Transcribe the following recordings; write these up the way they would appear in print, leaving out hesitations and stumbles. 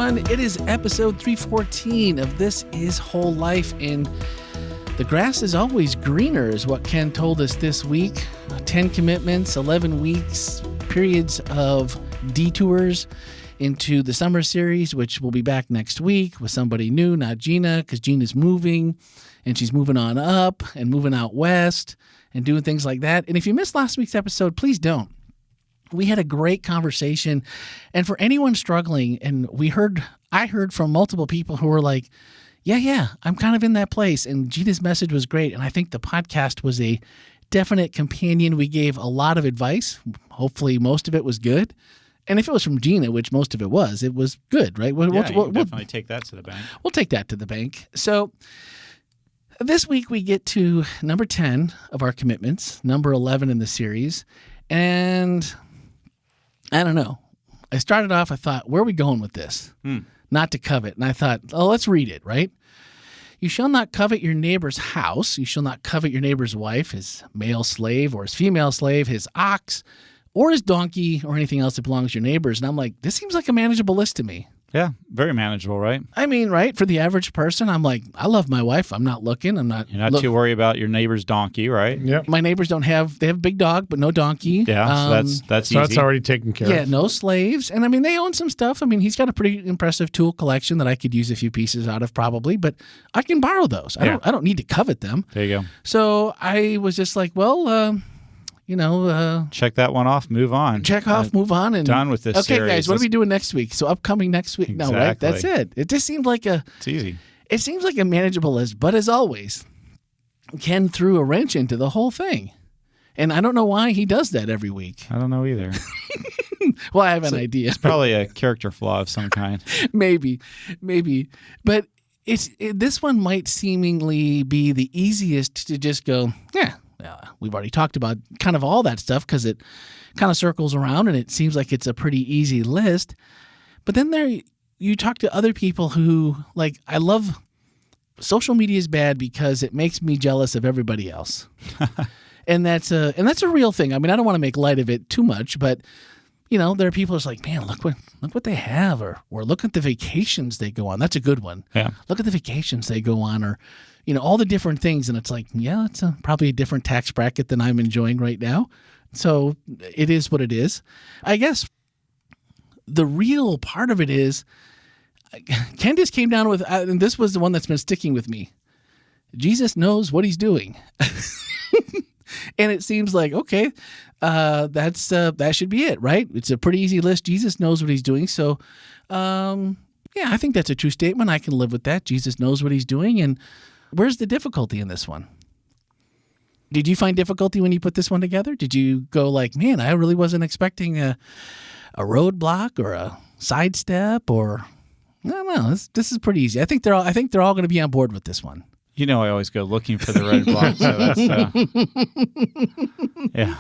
everyone. It is episode 314 of This is Whole Life, and the grass is always greener is what Ken told us this week. 10 commitments, 11 weeks, periods of detours into the summer series, which will be back next week with somebody new, not Gina, because Gina's moving, and she's moving on up and moving out west and doing things like that. And if you missed last week's episode, please don't. We had a great conversation, and for anyone struggling, and I heard from multiple people who were like, yeah, I'm kind of in that place, and Gina's message was great, and I think the podcast was a definite companion. We gave a lot of advice. Hopefully most of it was good, and if it was from Gina, which most of it was good, right? We'll definitely take that to the bank. We'll take that to the bank. So this week we get to number 10 of our commitments, number 11 in the series, and I don't know. I started off, I thought, where are we going with this? Not to covet. And I thought, let's read it, right? You shall not covet your neighbor's house. You shall not covet your neighbor's wife, his male slave or his female slave, his ox or his donkey or anything else that belongs to your neighbors. And I'm like, this seems like a manageable list to me. Yeah, very manageable, right? I mean, right? For the average person, I'm like, I love my wife. I'm not looking. You're not too worried about your neighbor's donkey, right? Yeah. My neighbors they have a big dog, but no donkey. Yeah, so that's easy. So that's already taken care of. Yeah, no slaves. And I mean, they own some stuff. I mean, he's got a pretty impressive tool collection that I could use a few pieces out of probably, but I can borrow those. I don't need to covet them. There you go. So I was just like, check that one off, move on. Check off, move on. And done with this series. Okay, guys, what are we doing next week? So upcoming next week. Exactly. No, right? That's it. It just seemed like it's easy. It seems like a manageable list, but as always, Ken threw a wrench into the whole thing. And I don't know why he does that every week. I don't know either. Well, I have an idea. It's probably a character flaw of some kind. Maybe. But this one might seemingly be the easiest to just go, we've already talked about kind of all that stuff because it kind of circles around and it seems like it's a pretty easy list. But then you talk to other people who, like, I love social media is bad because it makes me jealous of everybody else. And that's a real thing. I mean, I don't want to make light of it too much, but there are people who's like, man, look what they have, or look at the vacations they go on. That's a good one. Yeah. Look at the vacations they go on, or all the different things. And it's like, yeah, it's probably a different tax bracket than I'm enjoying right now. So it is what it is. I guess the real part of it is, Ken just came down with, and this was the one that's been sticking with me. Jesus knows what he's doing. And it seems like, okay, that should be it, right? It's a pretty easy list. Jesus knows what he's doing. So, I think that's a true statement. I can live with that. Jesus knows what he's doing. And where's the difficulty in this one? Did you find difficulty when you put this one together? Did you go like, man, I really wasn't expecting a roadblock or a sidestep, or no, this is pretty easy. I think they're all going to be on board with this one. I always go looking for the roadblock, so that's yeah.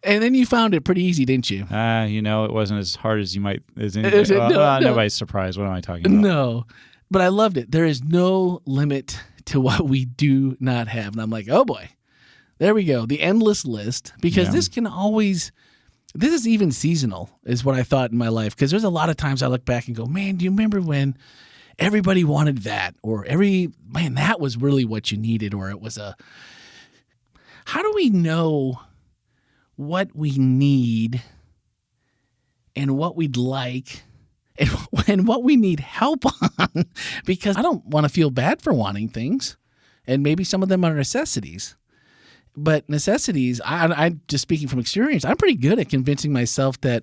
And then you found it pretty easy, didn't you? It wasn't as hard as you might. Nobody's surprised. What am I talking about? No, but I loved it. There is no limit to what we do not have, and I'm like, oh boy, there we go, the endless list. Because this is even seasonal, is what I thought in my life. Because there's a lot of times I look back and go, man, do you remember when everybody wanted that, or that was really what you needed, or it was how do we know what we need and what we'd like and what we need help on? Because I don't want to feel bad for wanting things, and maybe some of them are necessities. But necessities, I just speaking from experience, I'm pretty good at convincing myself that,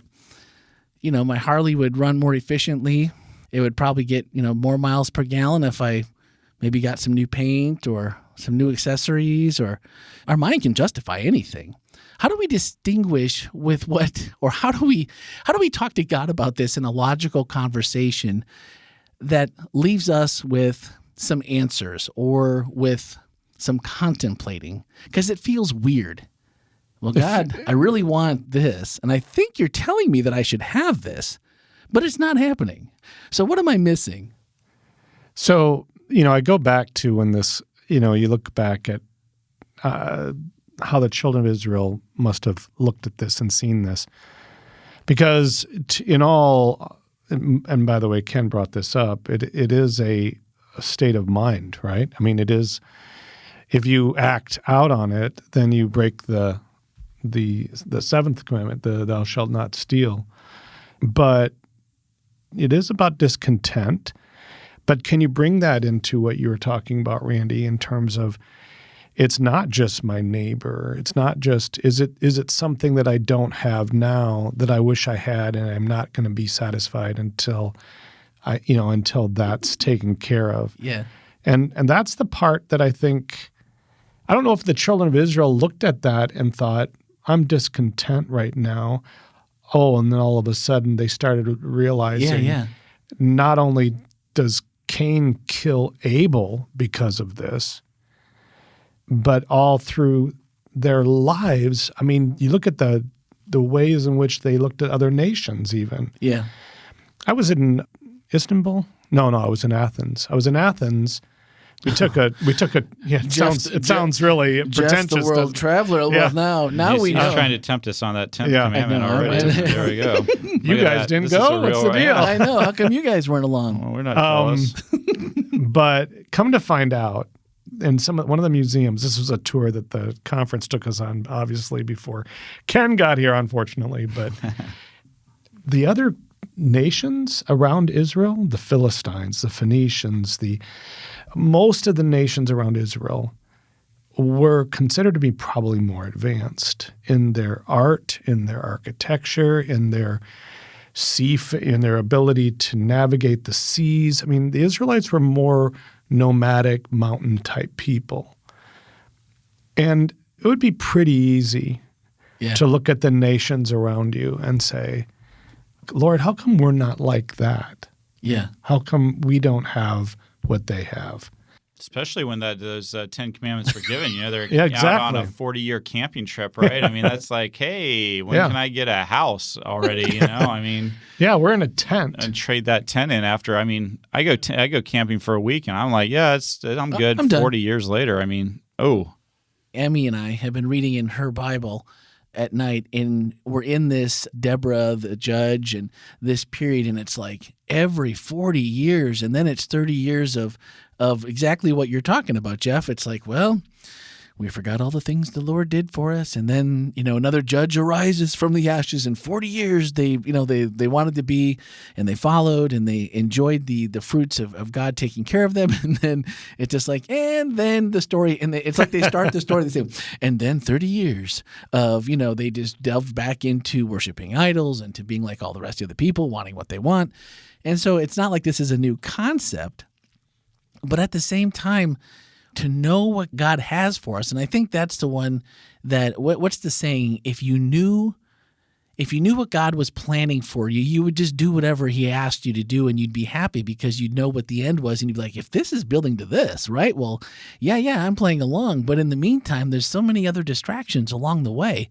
my Harley would run more efficiently. It would probably get, more miles per gallon if I maybe got some new paint or some new accessories, or our mind can justify anything. How do we distinguish with how do we talk to God about this in a logical conversation that leaves us with some answers or with some contemplating? Because it feels weird. Well, God, I really want this, and I think you're telling me that I should have this, but it's not happening. So what am I missing? So, I go back to when this, you look back at how the children of Israel must have looked at this and seen this. Because in all and by the way, Ken brought this up, it is a state of mind, right? I mean, it is, if you act out on it, then you break the seventh commandment, the thou shalt not steal. But it is about discontent. But can you bring that into what you were talking about, Randy, in terms of it's not just my neighbor. It's not just, is it something that I don't have now that I wish I had, and I'm not going to be satisfied until until that's taken care of. Yeah. And that's the part that I think, I don't know if the children of Israel looked at that and thought, I'm discontent right now. Oh, and then all of a sudden they started realizing not only does Cain kill Abel because of this, but all through their lives, I mean, you look at the ways in which they looked at other nations even. Yeah. I was in Istanbul? No, I was in Athens. We took a it sounds really pretentious. Jeff, the world traveler. Yeah. Well, now we know. He's trying to tempt us on that 10th commandment already. There we go. You guys didn't go? What's the deal? I know. How come you guys weren't along? Well, we're not jealous. But come to find out, in one of the museums, this was a tour that the conference took us on, obviously, before Ken got here, unfortunately. But the other nations around Israel, the Philistines, the Phoenicians, most of the nations around Israel were considered to be probably more advanced in their art, in their architecture, in their ability to navigate the seas. I mean, the Israelites were more nomadic, mountain-type people. And it would be pretty easy to look at the nations around you and say, Lord, how come we're not like that? Yeah. How come we don't have what they have? Especially when those 10 commandments were given, they're exactly. out on a 40-year camping trip, right? I mean, that's like, hey, when can I get a house already? I mean, we're in a tent and trade that tent in after. I mean, I go camping for a week, and I'm like, I'm good. I'm 40 years later, I mean, Emmy and I have been reading in her Bible at night, and we're in this Deborah the judge and this period, and it's like every 40 years, and then it's 30 years of exactly what you're talking about, Jeff. It's like, well, we forgot all the things the Lord did for us, and then another judge arises from the ashes. In 40 years, they wanted to be, and they followed, and they enjoyed the fruits of God taking care of them. And then it's just like, and then the story, and it's like they start the story. They say, and then 30 years of they just delved back into worshiping idols and to being like all the rest of the people, wanting what they want. And so it's not like this is a new concept, but at the same time, to know what God has for us. And I think that's the one that, what's the saying? If you knew what God was planning for you, you would just do whatever he asked you to do, and you'd be happy because you'd know what the end was. And you'd be like, if this is building to this, right? Well, yeah, I'm playing along. But in the meantime, there's so many other distractions along the way.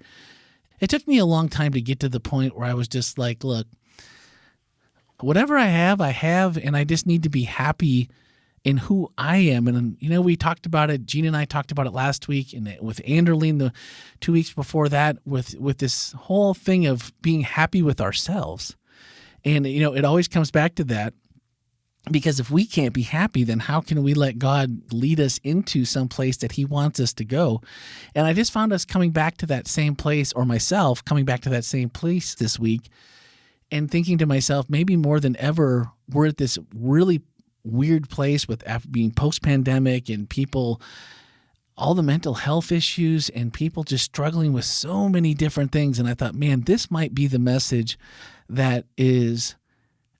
It took me a long time to get to the point where I was just like, look, whatever I have, and I just need to be happy in who I am. And, we talked about it, Gina and I talked about it last week, and with Anderline the 2 weeks before that, with this whole thing of being happy with ourselves. And, it always comes back to that, because if we can't be happy, then how can we let God lead us into some place that he wants us to go? And I just found us coming back to that same place, or myself coming back to that same place this week, and thinking to myself, maybe more than ever, we're at this really weird place with being post-pandemic, and people, all the mental health issues, and people just struggling with so many different things. And I thought, man, this might be the message that is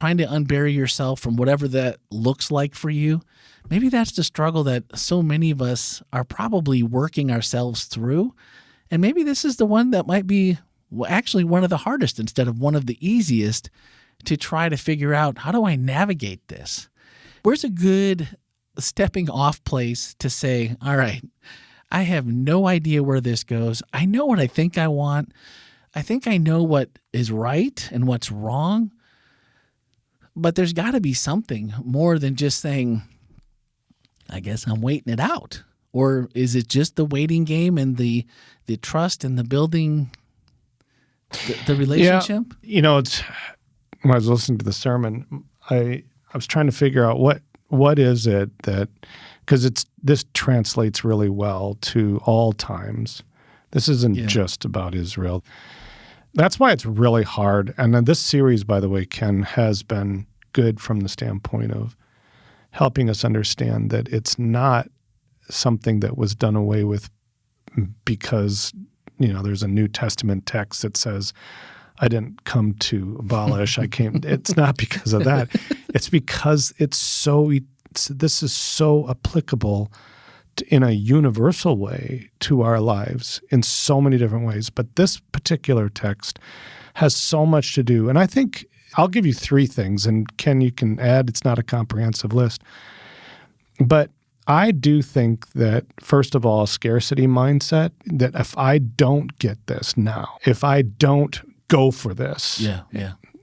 trying to unbury yourself from whatever that looks like for you. Maybe that's the struggle that so many of us are probably working ourselves through. And maybe this is the one that might be actually one of the hardest instead of one of the easiest to try to figure out, how do I navigate this? Where's a good stepping off place to say, all right, I have no idea where this goes. I know what I think I want. I think I know what is right and what's wrong. But there's got to be something more than just saying, I guess I'm waiting it out. Or is it just the waiting game and the trust and the building the relationship? Yeah, when I was listening to the sermon, I was trying to figure out what is it that, because this translates really well to all times. This isn't just about Israel. That's why it's really hard. And then this series, by the way, Ken, has been good from the standpoint of helping us understand that it's not something that was done away with because, there's a New Testament text that says, I didn't come to abolish, I came. It's not because of that. It's because this is so applicable in a universal way to our lives in so many different ways. But this particular text has so much to do. And I think I'll give you 3 things, and Ken, you can add. It's not a comprehensive list. But I do think that, first of all, a scarcity mindset, that if I don't get this now, if I don't go for this,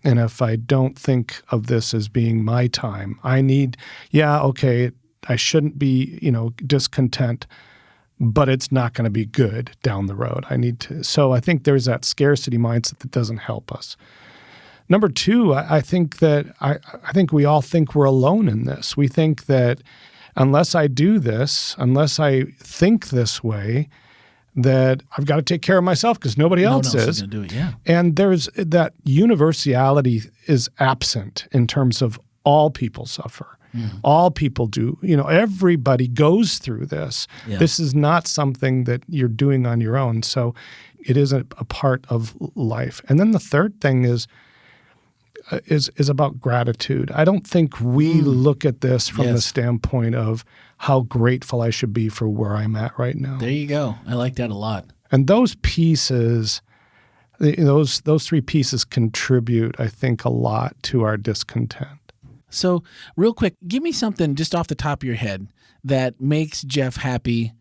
and if I don't think of this as being my time, I shouldn't be, discontent, but it's not going to be good down the road. So I think there's that scarcity mindset that doesn't help us. Number 2, I think that I think we all think we're alone in this. We think that unless I do this, unless I think this way, that I've got to take care of myself because nobody else is. Gonna do it, yeah. And there's that universality is absent in terms of all people suffer. Mm. All people do. Everybody goes through this. Yeah. This is not something that you're doing on your own. So it is a part of life. And then the third thing is about gratitude. I don't think we look at this from the standpoint of how grateful I should be for where I'm at right now. There you go. I like that a lot. And those pieces, those 3 pieces contribute, I think, a lot to our discontent. So real quick, give me something just off the top of your head that makes Jeff happy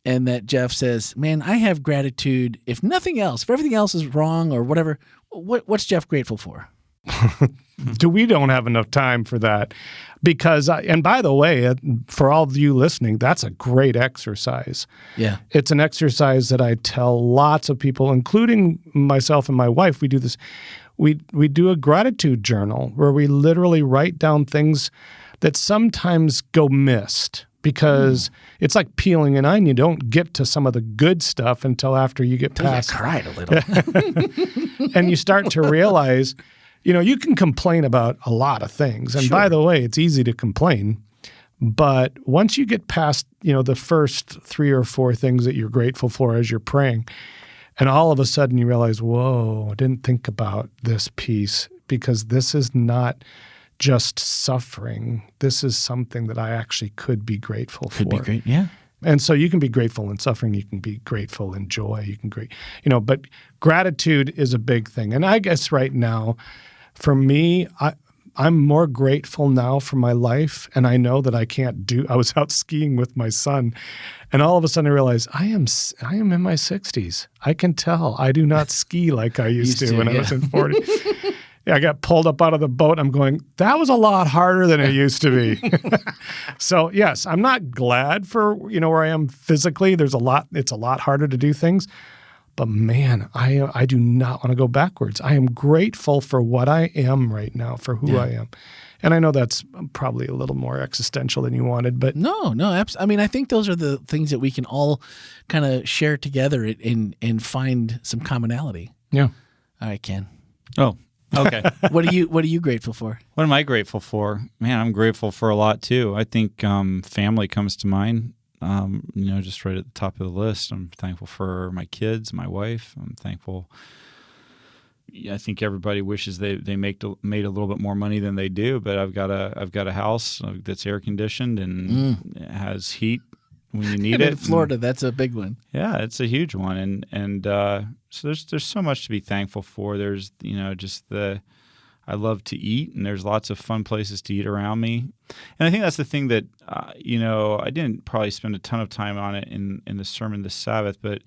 and that Jeff says, man, I have gratitude. If nothing else, if everything else is wrong or whatever, what's Jeff grateful for? We don't have enough time for that because, and by the way, for all of you listening, that's a great exercise. Yeah. It's an exercise that I tell lots of people, including myself and my wife. We do this. We do a gratitude journal where we literally write down things that sometimes go missed because it's like peeling an onion. You don't get to some of the good stuff until after you get past. I cried a little. And you start to realize, you can complain about a lot of things. And by the way, it's easy to complain. But once you get past, the first 3 or 4 things that you're grateful for as you're praying, and all of a sudden you realize, whoa, I didn't think about this piece because this is not just suffering. This is something that I actually could be grateful for. Could be great, yeah. And so you can be grateful in suffering. You can be grateful in joy. You can but gratitude is a big thing. And I guess right now, for me, I'm more grateful now for my life, and I know that I was out skiing with my son, and all of a sudden I realized I am in my 60s. I can tell I do not ski like I used to when I was in 40. I got pulled up out of the boat. I'm going, that was a lot harder than it used to be. So yes, I'm not glad for, where I am physically. It's a lot harder to do things. But man, I do not want to go backwards. I am grateful for what I am right now, for who I am. And I know that's probably a little more existential than you wanted, but no. I think those are the things that we can all kind of share together and find some commonality. Yeah. All right, Ken. Oh, okay. What are you grateful for? What am I grateful for? Man, I'm grateful for a lot too. I think family comes to mind. Just right at the top of the list. I'm thankful for my kids, my wife. I'm thankful. I think everybody wishes they made a little bit more money than they do, but I've got a house that's air conditioned and it has heat when you need it. In Florida, that's a big one. Yeah, it's a huge one, and so there's so much to be thankful for. There's I love to eat, and there's lots of fun places to eat around me. And I think that's the thing that, I didn't probably spend a ton of time on it in the sermon this Sabbath, but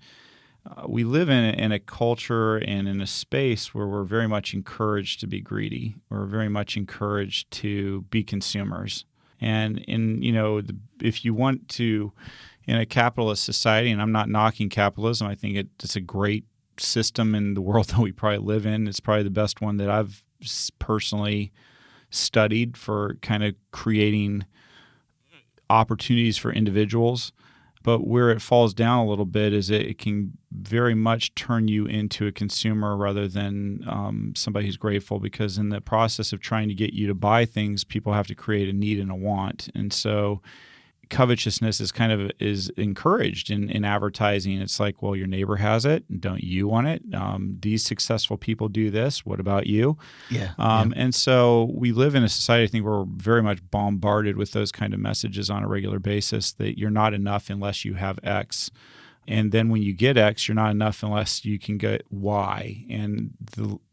we live in a culture and in a space where we're very much encouraged to be greedy. We're very much encouraged to be consumers. And if you want to, in a capitalist society, and I'm not knocking capitalism, I think it's a great system in the world that we probably live in. It's probably the best one that I've personally studied for kind of creating opportunities for individuals. But where it falls down a little bit is it can very much turn you into a consumer rather than somebody who's grateful, because in the process of trying to get you to buy things, people have to create a need and a want. And so covetousness is encouraged in advertising. It's like, well, your neighbor has it, don't you want it? These successful people do this. What about you? Yeah. And so we live in a society, I think, where we're very much bombarded with those kind of messages on a regular basis, that you're not enough unless you have X. And then when you get X, you're not enough unless you can get Y. And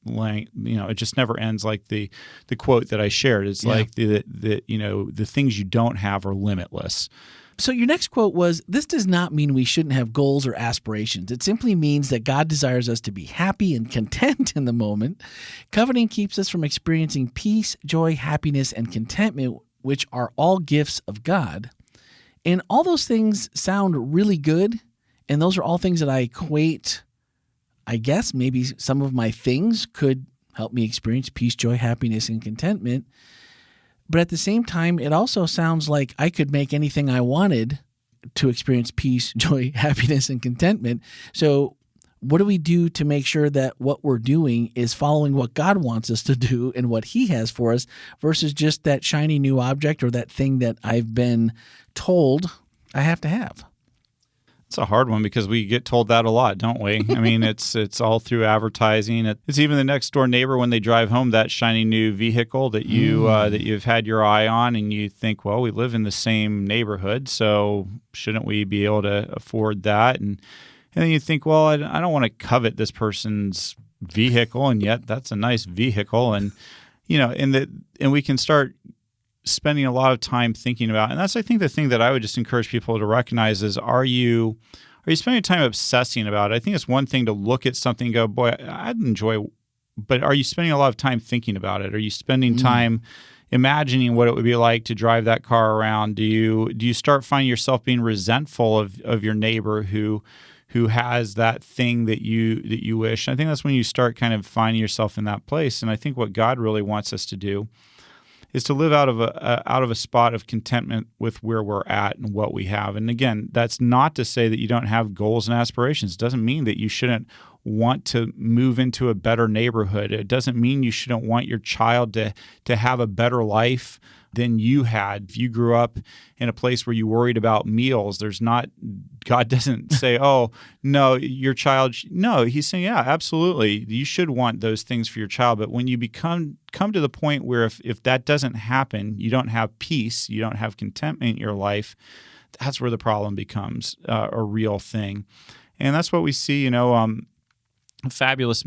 it just never ends. Like the quote that I shared, it's like the things you don't have are limitless. So your next quote was, "This does not mean we shouldn't have goals or aspirations. It simply means that God desires us to be happy and content in the moment. Coveting keeps us from experiencing peace, joy, happiness, and contentment, which are all gifts of God." And all those things sound really good. And those are all things that I equate. I guess maybe some of my things could help me experience peace, joy, happiness, and contentment. But at the same time, it also sounds like I could make anything I wanted to experience peace, joy, happiness, and contentment. So what do we do to make sure that what we're doing is following what God wants us to do and what He has for us, versus just that shiny new object or that thing that I've been told I have to have? It's a hard one because we get told that a lot, don't we? I mean, it's all through advertising. It's even the next door neighbor when they drive home that shiny new vehicle that you've had your eye on, and you think, well, we live in the same neighborhood, so shouldn't we be able to afford that? And then you think, well, I don't want to covet this person's vehicle, and yet that's a nice vehicle, and and we can start spending a lot of time thinking about, and that's, I think, the thing that I would just encourage people to recognize is, are you spending time obsessing about it? I think it's one thing to look at something and go, boy, I'd enjoy, but are you spending a lot of time thinking about it? Are you spending time imagining what it would be like to drive that car around? Do you start finding yourself being resentful of your neighbor who has that thing that you wish? I think that's when you start kind of finding yourself in that place. And I think what God really wants us to do is to live out of a spot of contentment with where we're at and what we have. And again, that's not to say that you don't have goals and aspirations. It doesn't mean that you shouldn't want to move into a better neighborhood. It doesn't mean you shouldn't want your child to have a better life than you had. If you grew up in a place where you worried about meals, God doesn't say, oh, no, your child, no, He's saying, yeah, absolutely, you should want those things for your child. But when you come to the point where if that doesn't happen, you don't have peace, you don't have contentment in your life, that's where the problem becomes a real thing. And that's what we see, a fabulous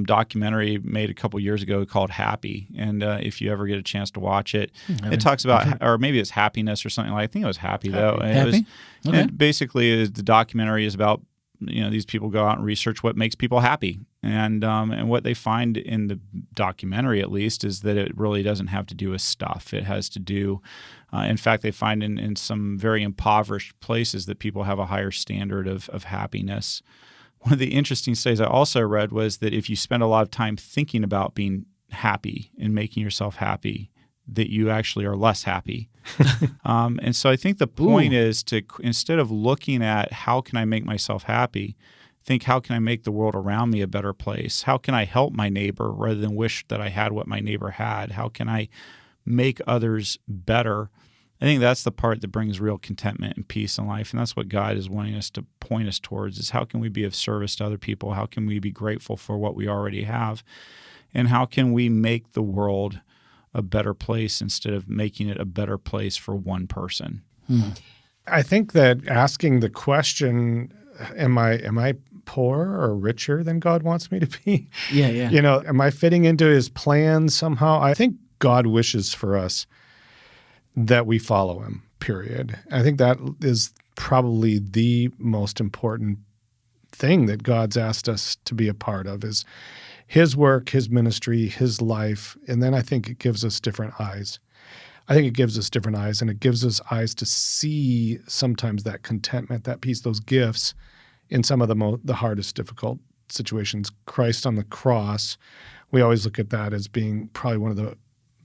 documentary made a couple years ago called Happy. And if you ever get a chance to watch it, it talks about, or maybe it's Happiness or something. I think it was Happy, though. Happy? Okay. And basically, the documentary is about, these people go out and research what makes people happy. And what they find in the documentary, at least, is that it really doesn't have to do with stuff. It has to do, in fact, they find in some very impoverished places that people have a higher standard of happiness. One of the interesting studies I also read was that if you spend a lot of time thinking about being happy and making yourself happy, that you actually are less happy. And so I think the point is to, instead of looking at how can I make myself happy, think how can I make the world around me a better place? How can I help my neighbor rather than wish that I had what my neighbor had? How can I make others better? I think that's the part that brings real contentment and peace in life, and that's what God is wanting us to point us towards, is how can we be of service to other people? How can we be grateful for what we already have? And how can we make the world a better place instead of making it a better place for one person? I think that asking the question, am I poorer or richer than God wants me to be? Yeah. Am I fitting into His plan somehow? I think God wishes for us that we follow Him, period. I think that is probably the most important thing that God's asked us to be a part of, is His work, His ministry, His life. And then I think it gives us different eyes. And it gives us eyes to see sometimes that contentment, that peace, those gifts in some of the hardest, difficult situations. Christ on the cross we always look at that as being probably one of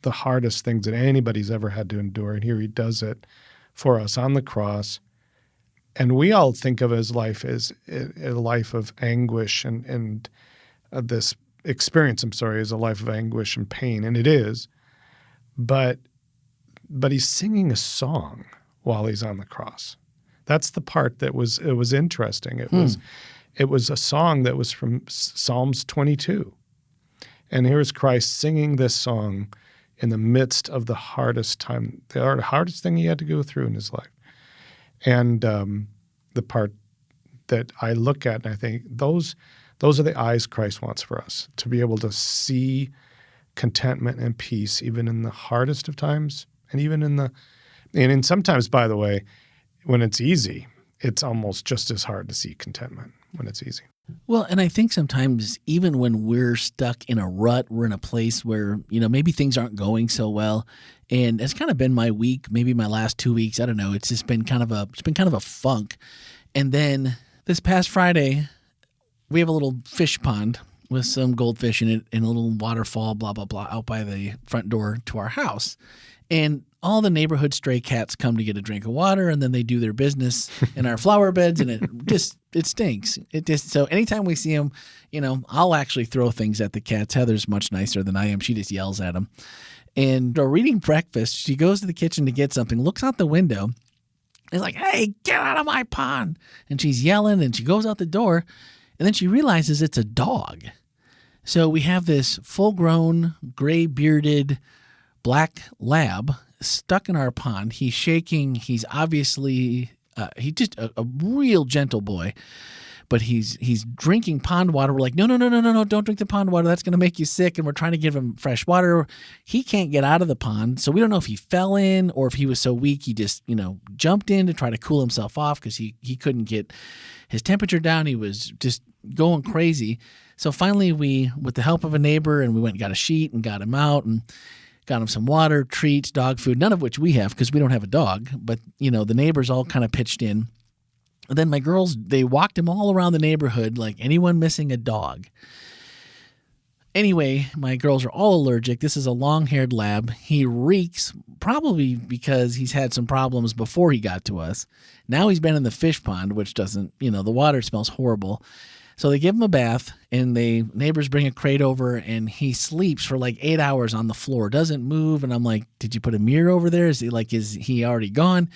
the hardest things that anybody's ever had to endure. And here he does it for us on the cross. And we all think of his life as a life of anguish and this experience, is a life of anguish and pain. And it is. But he's singing a song while he's on the cross. That's the part that was interesting. It was a song that was from Psalms 22. And here's Christ singing this song in the midst of the hardest time, the hardest thing he had to go through in his life. And the part that I look at and I think those are the eyes Christ wants for us, to be able to see contentment and peace even in the hardest of times, and even and sometimes, by the way, when it's easy, it's almost just as hard to see contentment when it's easy. Well, and I think sometimes even when we're stuck in a rut, we're in a place where, maybe things aren't going so well. And it's kind of been my week, maybe my last 2 weeks. I don't know. It's just been kind of a funk. And then this past Friday, we have a little fish pond with some goldfish in it and a little waterfall, blah, blah, blah, out by the front door to our house. And all the neighborhood stray cats come to get a drink of water, and then they do their business in our flower beds, and it stinks. So anytime we see them, I'll actually throw things at the cats. Heather's much nicer than I am. She just yells at them. And we're eating breakfast. She goes to the kitchen to get something, looks out the window, and is like, "Hey, get out of my pond!" And she's yelling, and she goes out the door, and then she realizes it's a dog. So we have this full-grown, gray-bearded black lab stuck in our pond. He's shaking. He's obviously he's just a real gentle boy, but he's drinking pond water. We're like, no, don't drink the pond water. That's going to make you sick. And we're trying to give him fresh water. He can't get out of the pond, so we don't know if he fell in or if he was so weak he just jumped in to try to cool himself off because he couldn't get his temperature down. He was just going crazy. So finally, we, with the help of a neighbor, and we went and got a sheet and got him out and got him some water, treats, dog food, none of which we have because we don't have a dog. But, the neighbors all kind of pitched in. And then my girls, they walked him all around the neighborhood like anyone missing a dog. Anyway, my girls are all allergic. This is a long-haired lab. He reeks, probably because he's had some problems before he got to us. Now he's been in the fish pond, which doesn't, the water smells horrible. So they give him a bath, and the neighbors bring a crate over, and he sleeps for like 8 hours on the floor, doesn't move. And I'm like, did you put a mirror over there? Is he already gone?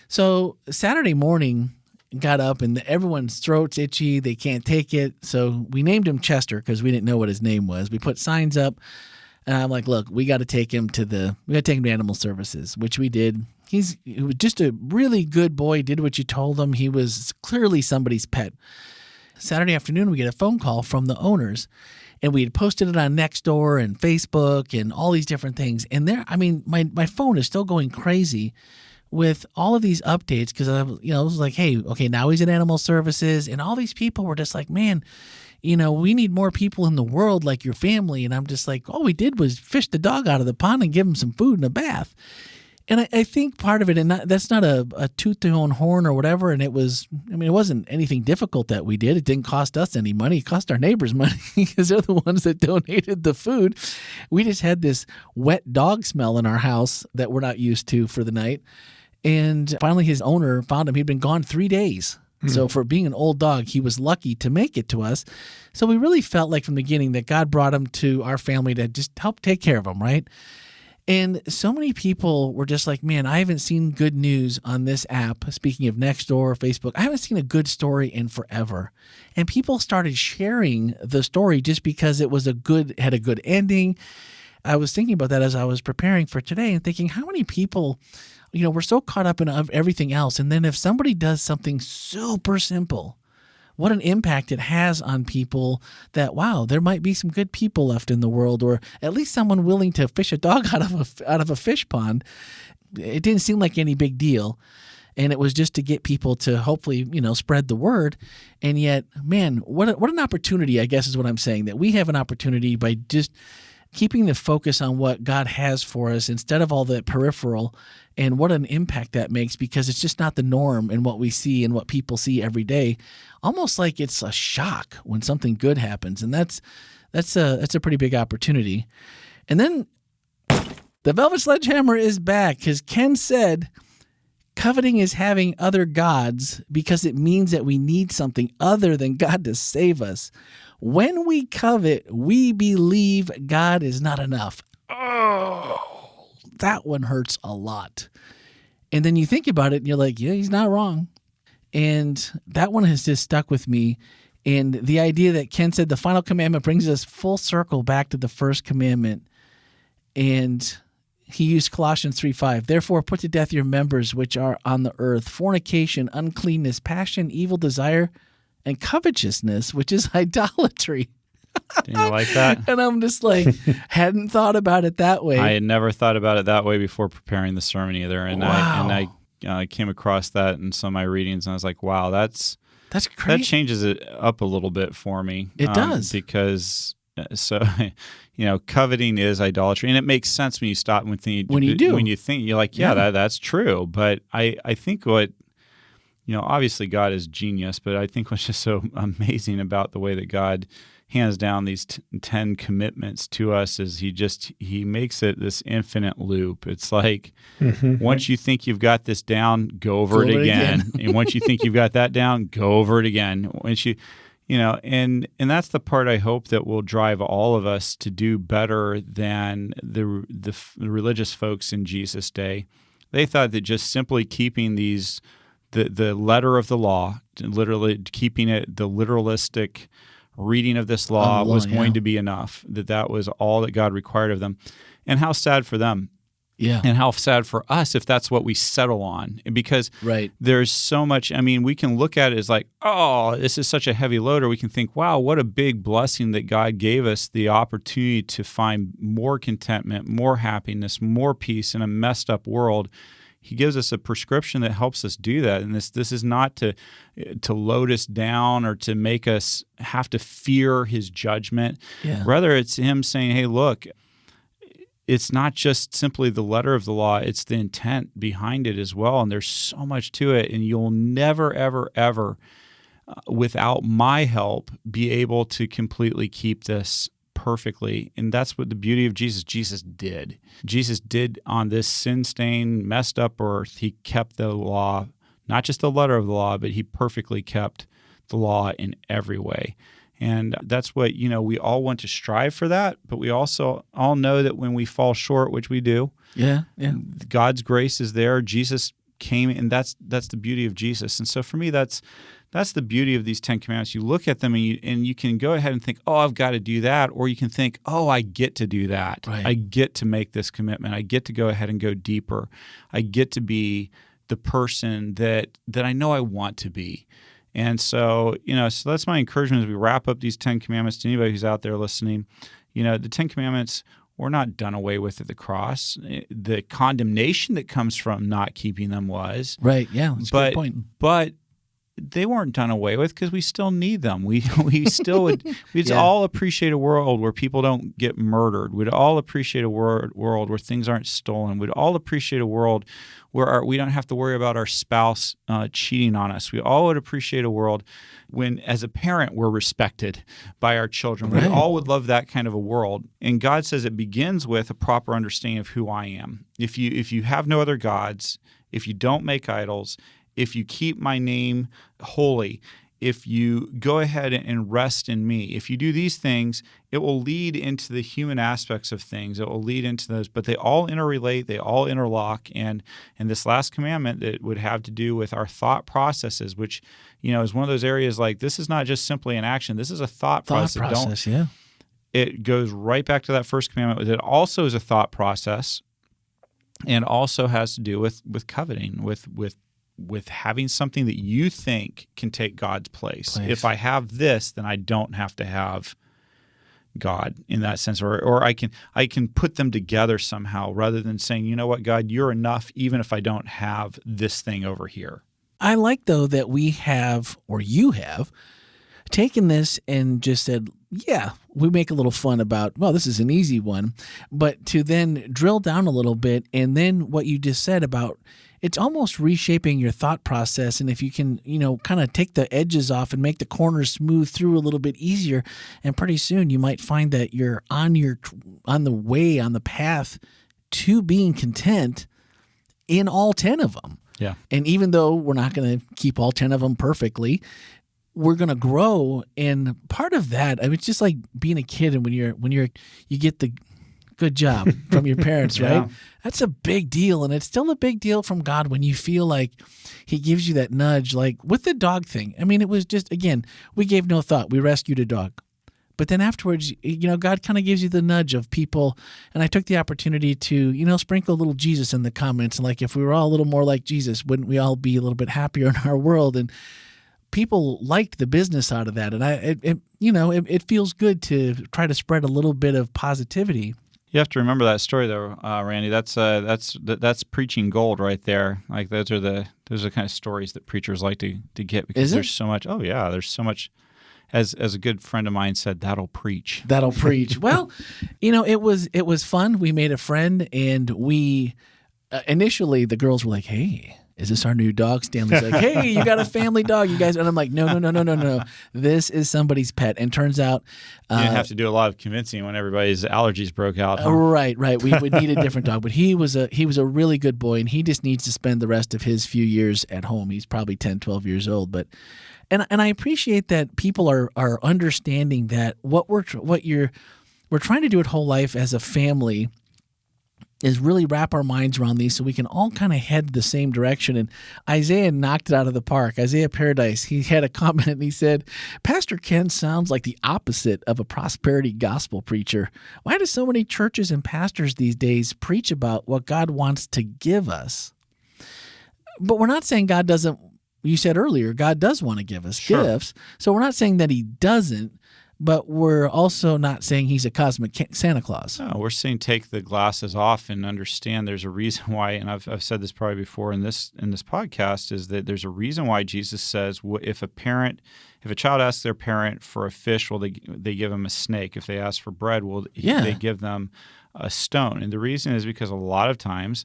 So Saturday morning, got up, and everyone's throat's itchy. They can't take it. So we named him Chester because we didn't know what his name was. We put signs up, and I'm like, look, we got to take him to Animal Services, which we did. He was just a really good boy, did what you told him. He was clearly somebody's pet. Saturday afternoon, we get a phone call from the owners, and we had posted it on Nextdoor and Facebook and all these different things. And my phone is still going crazy with all of these updates because it was like, hey, okay, now he's at Animal Services, and all these people were just like, man, we need more people in the world like your family. And I'm just like, all we did was fish the dog out of the pond and give him some food and a bath. And I think part of it, and that's not a toot their own horn or whatever, and it wasn't anything difficult that we did. It didn't cost us any money. It cost our neighbors money because they're the ones that donated the food. We just had this wet dog smell in our house that we're not used to for the night. And finally his owner found him. He'd been gone 3 days. So for being an old dog, he was lucky to make it to us. So we really felt like from the beginning that God brought him to our family to just help take care of him, right? And so many people were just like, man, I haven't seen good news on this app. Speaking of Nextdoor, Facebook, I haven't seen a good story in forever. And people started sharing the story just because it was had a good ending. I was thinking about that as I was preparing for today and thinking, how many people, we're so caught up in everything else. And then if somebody does something super simple, what an impact it has on people that, wow, there might be some good people left in the world, or at least someone willing to fish a dog out of a fish pond. It didn't seem like any big deal. And it was just to get people to hopefully, spread the word. And yet, man, what an opportunity, I guess is what I'm saying, that we have an opportunity by just keeping the focus on what God has for us instead of all the peripheral, and what an impact that makes, because it's just not the norm in what we see and what people see every day. Almost like it's a shock when something good happens. And that's That's a pretty big opportunity. And then the Velvet Sledgehammer is back because Ken said coveting is having other gods because it means that we need something other than God to save us. When we covet, we believe God is not enough. Oh, that one hurts a lot. And then you think about it and you're like, yeah, he's not wrong. And that one has just stuck with me. And the idea that Ken said the final commandment brings us full circle back to the first commandment. And he used Colossians 3:5. Therefore, put to death your members which are on the earth, fornication, uncleanness, passion, evil desire, and covetousness, which is idolatry. Do you like that? And I'm just like, hadn't thought about it that way. I had never thought about it that way before preparing the sermon either. And Wow. I came across that in some of my readings, and I was like, wow, That's that crazy. changes it up a little bit for me. It does. Because coveting is idolatry, and it makes sense when you stop and When you do. when you think, you're like, that's true. But I think what, obviously God is genius, but I think what's just so amazing about the way that God hands down these 10 commitments to us is he makes it this infinite loop. It's like once you think you've got this down, go over it again. And once you think you've got that down, go over it again. Once you and that's the part I hope that will drive all of us to do better than the religious folks in Jesus' day. They thought that just simply keeping the letter of the law, literally keeping it the literalistic reading of this law was going to be enough, that was all that God required of them. And how sad for them. Yeah. And how sad for us if that's what we settle on. Because there's so much, we can look at it as like, oh, this is such a heavy load, or we can think, wow, what a big blessing that God gave us the opportunity to find more contentment, more happiness, more peace in a messed up world. He gives us a prescription that helps us do that. And this is not to load us down or to make us have to fear his judgment. Yeah. Rather, it's him saying, hey, look, it's not just simply the letter of the law, it's the intent behind it as well. And there's so much to it. And you'll never, ever, ever, without my help, be able to completely keep this perfectly. And that's what the beauty of Jesus did. Jesus did on this sin-stained, messed up earth. He kept the law, not just the letter of the law, but he perfectly kept the law in every way. And that's what, we all want to strive for that, but we also all know that when we fall short, which we do, God's grace is there. Jesus came, and that's the beauty of Jesus. And so for me, that's the beauty of these 10 commandments. You look at them and you can go ahead and think, oh, I've got to do that. Or you can think, oh, I get to do that. Right. I get to make this commitment. I get to go ahead and go deeper. I get to be the person that I know I want to be. And so, so that's my encouragement as we wrap up these 10 commandments to anybody who's out there listening. The 10 commandments, we're not done away with at the cross. The condemnation that comes from not keeping them was. Right, yeah, that's a good point. But they weren't done away with because we still need them. We still would. We'd all appreciate a world where people don't get murdered. We'd all appreciate a world where things aren't stolen. We'd all appreciate a world where we don't have to worry about our spouse cheating on us. We all would appreciate a world when, as a parent, we're respected by our children. Right. We all would love that kind of a world. And God says it begins with a proper understanding of who I am. If you have no other gods, if you don't make idols, if you keep my name holy, if you go ahead and rest in me, if you do these things, it will lead into the human aspects of things. It will lead into those, but they all interrelate, they all interlock. And this last commandment that would have to do with our thought processes, which, is one of those areas like this is not just simply an action. This is a thought process. It goes right back to that first commandment. It also is a thought process and also has to do with coveting, with having something that you think can take God's place. If I have this, then I don't have to have God in that sense, or I can put them together somehow rather than saying, you know what, God, you're enough even if I don't have this thing over here. I like, though, that we have, or you have, taken this and just said, yeah, we make a little fun about, well, this is an easy one, but to then drill down a little bit, and then what you just said about it's almost reshaping your thought process. And if you can, kind of take the edges off and make the corners smooth through a little bit easier, and pretty soon you might find that you're on the path to being content in all 10 of them. Yeah. And even though we're not going to keep all 10 of them perfectly, we're going to grow. And part of that, it's just like being a kid, and when you get the good job from your parents, Yeah. right? That's a big deal. And it's still a big deal from God when you feel like he gives you that nudge, like with the dog thing. It was just, again, we gave no thought. We rescued a dog. But then afterwards, God kind of gives you the nudge of people. And I took the opportunity to, sprinkle a little Jesus in the comments. And like, if we were all a little more like Jesus, wouldn't we all be a little bit happier in our world? And people liked the business out of that. And it feels good to try to spread a little bit of positivity. You have to remember that story, though, Randy. That's preaching gold right there. Like those are the kind of stories that preachers like to get, because there's so much. Oh yeah, there's so much. As a good friend of mine said, that'll preach. That'll preach. Well, it was fun. We made a friend, and we initially the girls were like, "Hey, is this our new dog?" Stanley's like, "Hey, you got a family dog, you guys?" And I'm like, No. This is somebody's pet. And turns out you didn't have to do a lot of convincing when everybody's allergies broke out. Huh? Right. We would need a different dog, but he was a really good boy, and he just needs to spend the rest of his few years at home. He's probably 10, 12 years old, but and I appreciate that people are understanding that what we're trying to do at Whole Life as a family is really wrap our minds around these so we can all kind of head the same direction. And Isaiah knocked it out of the park. Isaiah Paradise, he had a comment, and he said, "Pastor Ken sounds like the opposite of a prosperity gospel preacher. Why do so many churches and pastors these days preach about what God wants to give us?" But we're not saying God doesn't. You said earlier, God does want to give us gifts. So we're not saying that he doesn't, but we're also not saying he's a cosmic Santa Claus. No, we're saying take the glasses off and understand there's a reason why, and I've said this probably before in this podcast, is that there's a reason why Jesus says if a child asks their parent for a fish, they give them a snake. If they ask for bread, they give them a stone. And the reason is because a lot of times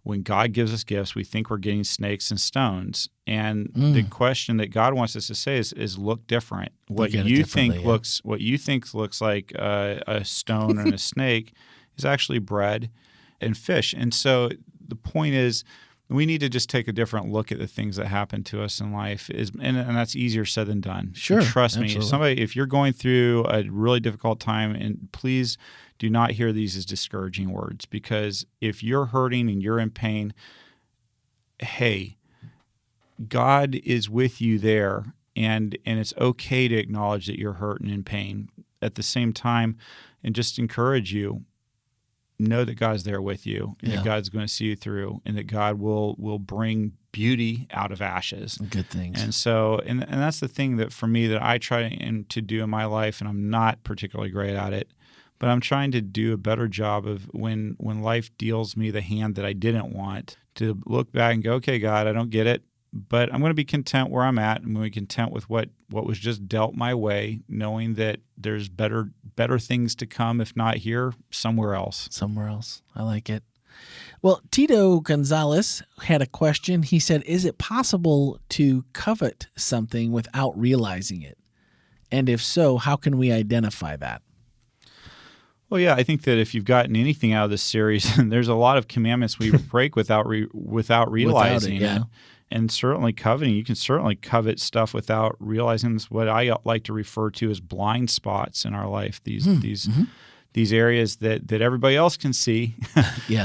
when God gives us gifts, we think we're getting snakes and stones. And the question that God wants us to say is look different. What you think looks like a stone and a snake is actually bread and fish. And so the point is, we need to just take a different look at the things that happen to us in life, and that's easier said than done. Sure, and trust absolutely. me. If you're going through a really difficult time, and please do not hear these as discouraging words, because if you're hurting and you're in pain, hey, God is with you there, and it's okay to acknowledge that you're hurt and in pain. At the same time, and just encourage you, know that God's there with you, and that God's going to see you through, and that God will bring beauty out of ashes. Good things. And so, and that's the thing that for me that I try to do in my life, and I'm not particularly great at it, but I'm trying to do a better job of when life deals me the hand that I didn't want, to look back and go, okay, God, I don't get it, but I'm going to be content where I'm at. I'm going to be content with what was just dealt my way, knowing that there's better things to come, if not here, somewhere else. Somewhere else. I like it. Well, Tito Gonzalez had a question. He said, is it possible to covet something without realizing it? And if so, how can we identify that? Well, yeah, I think that if you've gotten anything out of this series, there's a lot of commandments we break without realizing it. And certainly coveting, you can certainly covet stuff without realizing. This, what I like to refer to as blind spots in our life. These areas that everybody else can see,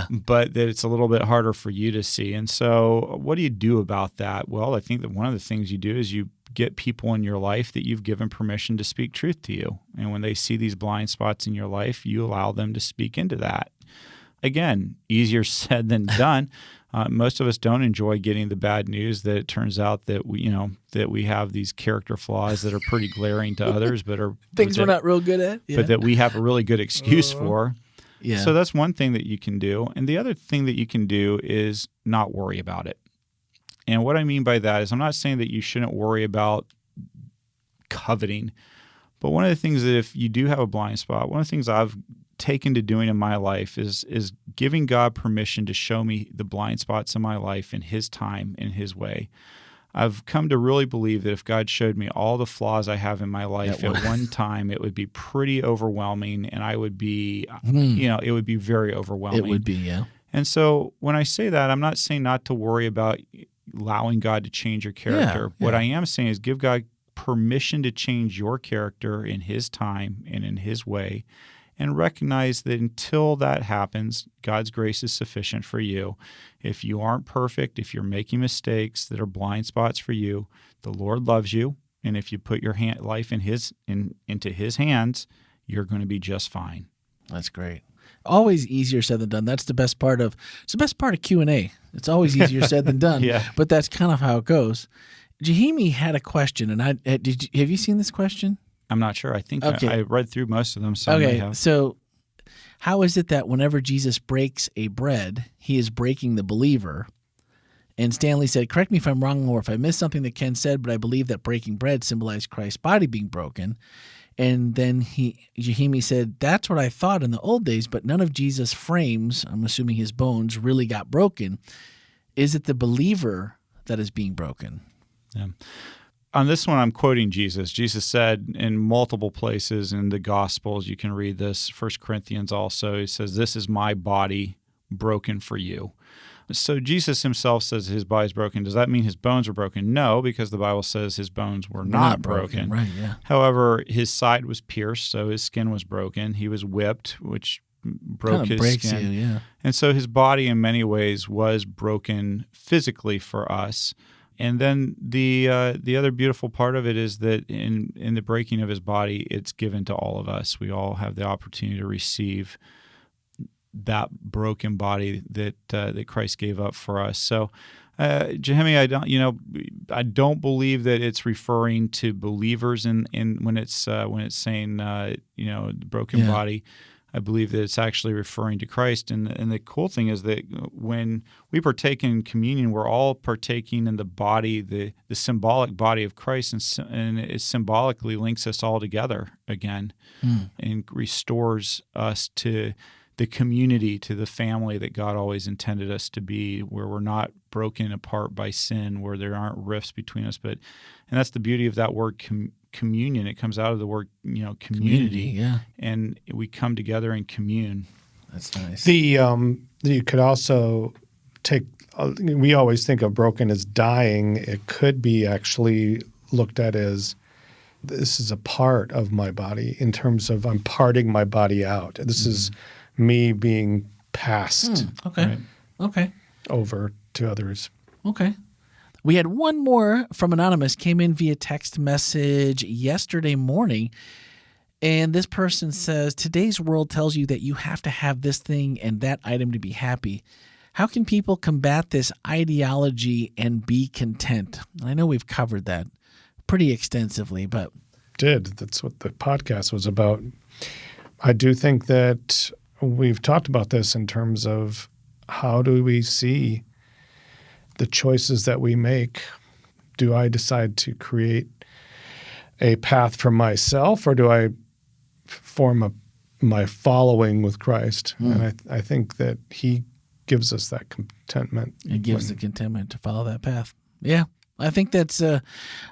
but that it's a little bit harder for you to see. And so, what do you do about that? Well, I think that one of the things you do is you get people in your life that you've given permission to speak truth to you. And when they see these blind spots in your life, you allow them to speak into that. Again, easier said than done. Most of us don't enjoy getting the bad news that it turns out that we have these character flaws that are pretty glaring to others, but are things we're not real good at, but that we have a really good excuse for. Yeah. So that's one thing that you can do. And the other thing that you can do is not worry about it. And what I mean by that is I'm not saying that you shouldn't worry about coveting, but one of the things that if you do have a blind spot, one of the things I've taken to doing in my life is giving God permission to show me the blind spots in my life in His time, in His way. I've come to really believe that if God showed me all the flaws I have in my life at one time, it would be pretty overwhelming, and I would be, it would be very overwhelming. It would be, yeah. And so when I say that, I'm not saying not to worry about allowing God to change your character. What I am saying is give God permission to change your character in His time and in His way, and recognize that until that happens, God's grace is sufficient for you. If you aren't perfect, if you're making mistakes that are blind spots for you, the Lord loves you, and if you put your life into His hands, you're going to be just fine. That's great. Always easier said than done. That's the best part of Q&A. It's always easier said than done. But that's kind of how it goes. Jahimi had a question, and have you seen this question? I'm not sure. I think I read through most of them. So okay, so how is it that whenever Jesus breaks a bread, He is breaking the believer? And Stanley said, correct me if I'm wrong or if I missed something that Ken said, but I believe that breaking bread symbolized Christ's body being broken. And then Jahimi said, that's what I thought in the old days, but none of Jesus' frames, I'm assuming his bones, really got broken. Is it the believer that is being broken? Yeah. On this one, I'm quoting Jesus. Jesus said in multiple places in the Gospels, you can read this, 1 Corinthians also, He says, this is my body broken for you. So Jesus Himself says His body is broken. Does that mean His bones are broken? No, because the Bible says His bones were not broken. Right, yeah. However, His side was pierced, so His skin was broken. He was whipped, which broke his skin. You, yeah. And so His body in many ways was broken physically for us. And then the other beautiful part of it is that in the breaking of His body, it's given to all of us. We all have the opportunity to receive that broken body that Christ gave up for us. So, Jahimi, I don't believe that it's referring to believers in when it's saying the broken body. I believe that it's actually referring to Christ. And the cool thing is that when we partake in communion, we're all partaking in the body, the symbolic body of Christ, and it symbolically links us all together again and restores us to the community, to the family that God always intended us to be, where we're not broken apart by sin, where there aren't rifts between us. And that's the beauty of that word communion. It comes out of the word, community. Yeah. And we come together and commune. That's nice. You could also take, we always think of broken as dying. It could be actually looked at as this is a part of my body in terms of I'm parting my body out. This is me being passed over to others. Okay. We had one more from Anonymous, came in via text message yesterday morning. And this person says, today's world tells you that you have to have this thing and that item to be happy. How can people combat this ideology and be content? I know we've covered that pretty extensively, but... That's what the podcast was about. I do think that we've talked about this in terms of how do we see the choices that we make. Do I decide to create a path for myself, or do I form my following with Christ? And I think that He gives us that contentment. It gives the contentment to follow that path. Yeah. I think that's. I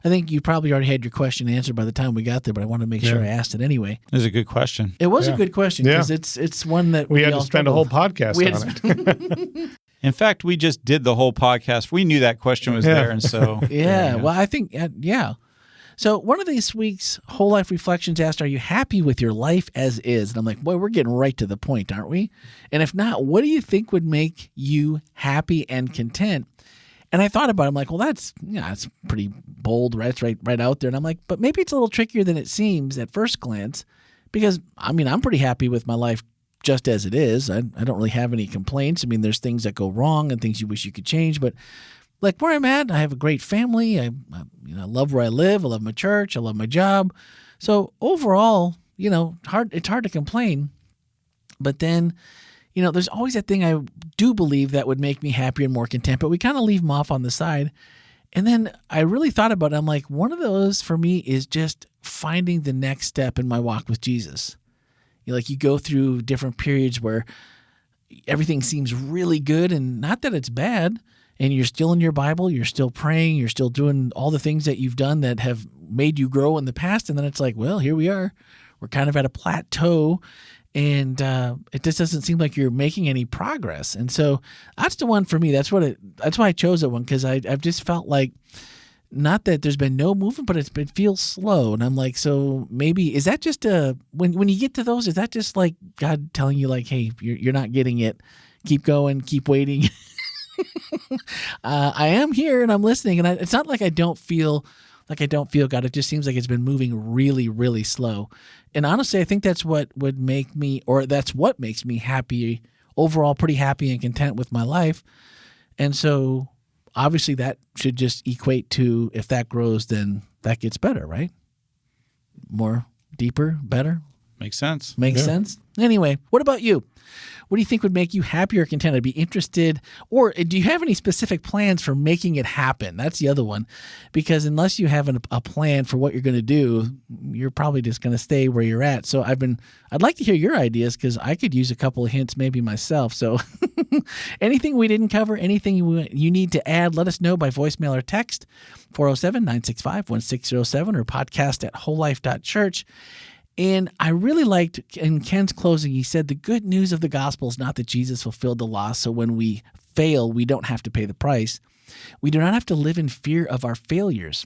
think you probably already had your question answered by the time we got there, but I wanted to make sure I asked it anyway. It was a good question. It was a good question because it's one that we had to spend a whole podcast on it. In fact, we just did the whole podcast. We knew that question was there, and so Well, I think So one of these week's Whole Life Reflections asked, "Are you happy with your life as is?" And I'm like, boy, we're getting right to the point, aren't we? And if not, what do you think would make you happy and content? And I thought about it. I'm like, well, that's pretty bold, right? It's right out there. And I'm like, but maybe it's a little trickier than it seems at first glance, because I'm pretty happy with my life just as it is. I don't really have any complaints. I mean, there's things that go wrong and things you wish you could change, but like where I'm at, I have a great family. I love where I live. I love my church. I love my job. So overall, it's hard to complain. But then, there's always that thing I do believe that would make me happier and more content, but we kind of leave them off on the side. And then I really thought about it. I'm like, one of those for me is just finding the next step in my walk with Jesus. You go through different periods where everything seems really good, and not that it's bad, and you're still in your Bible, you're still praying, you're still doing all the things that you've done that have made you grow in the past, and then it's like, well, here we are. We're kind of at a plateau, and it just doesn't seem like you're making any progress. And so that's the one for me. That's why I chose that one, because I've just felt like, not that there's been no movement, but it feels slow. And I'm like, so maybe, is that just when you get to those, is that just like God telling you like, hey, you're not getting it. Keep going, keep waiting. I am here and I'm listening. And it's not like I don't feel God. It just seems like it's been moving really, really slow. And honestly, I think that's what makes me happy overall, pretty happy and content with my life. And so obviously that should just equate to, if that grows, then that gets better, right? More, deeper, better. Makes sense. Makes sense. Anyway, what about you? What do you think would make you happy or content? I'd be interested. Or do you have any specific plans for making it happen? That's the other one. Because unless you have a plan for what you're going to do, you're probably just going to stay where you're at. So I'd like to hear your ideas, because I could use a couple of hints maybe myself. So anything we didn't cover, anything you need to add, let us know by voicemail or text, 407-965-1607 or podcast at WholeLife.church. And I really liked, in Ken's closing, he said, the good news of the gospel is not that Jesus fulfilled the law, so when we fail, we don't have to pay the price. We do not have to live in fear of our failures.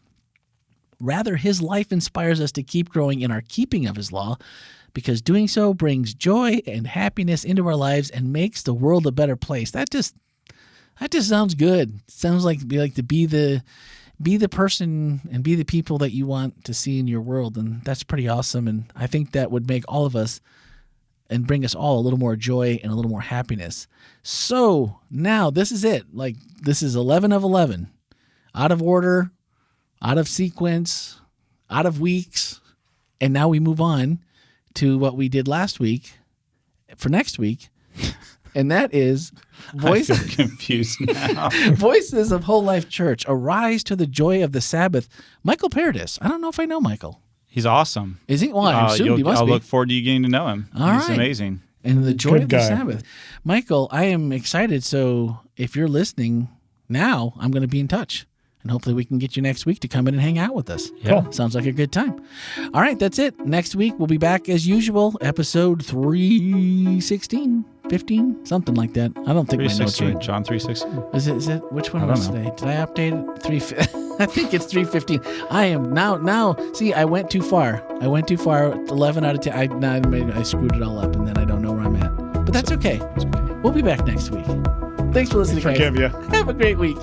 Rather, his life inspires us to keep growing in our keeping of his law, because doing so brings joy and happiness into our lives and makes the world a better place. That just sounds good. Sounds like to be the person and be the people that you want to see in your world. And that's pretty awesome. And I think that would make all of us and bring us all a little more joy and a little more happiness. So now this is it. Like, this is 11 of 11, out of order, out of sequence, out of weeks. And now we move on to what we did last week for next week. And that is Voices. I feel confused now. Voices of WholeLife Church. Arise to the joy of the Sabbath. Michael Paradis. I don't know if I know Michael. He's awesome. Is he? Well, I assumed he must I'll be. look forward to you getting to know him. He's amazing. And the joy Good of the guy. Sabbath. Michael, I am excited. So if you're listening now, I'm going to be in touch. And hopefully we can get you next week to come in and hang out with us. Yeah. Cool. Sounds like a good time. All right, that's it. Next week, we'll be back as usual. Episode 316, 15, something like that. I don't think my notes are 3:16. right. John 3:16. Is it? Which one I was don't know. today? Did I update it? I think it's 3:15. I am now. See, I went too far. 11 out of 10. I screwed it all up, and then I don't know where I'm at. But that's okay. We'll be back next week. Thanks for listening, guys. Forgive you. Have a great week.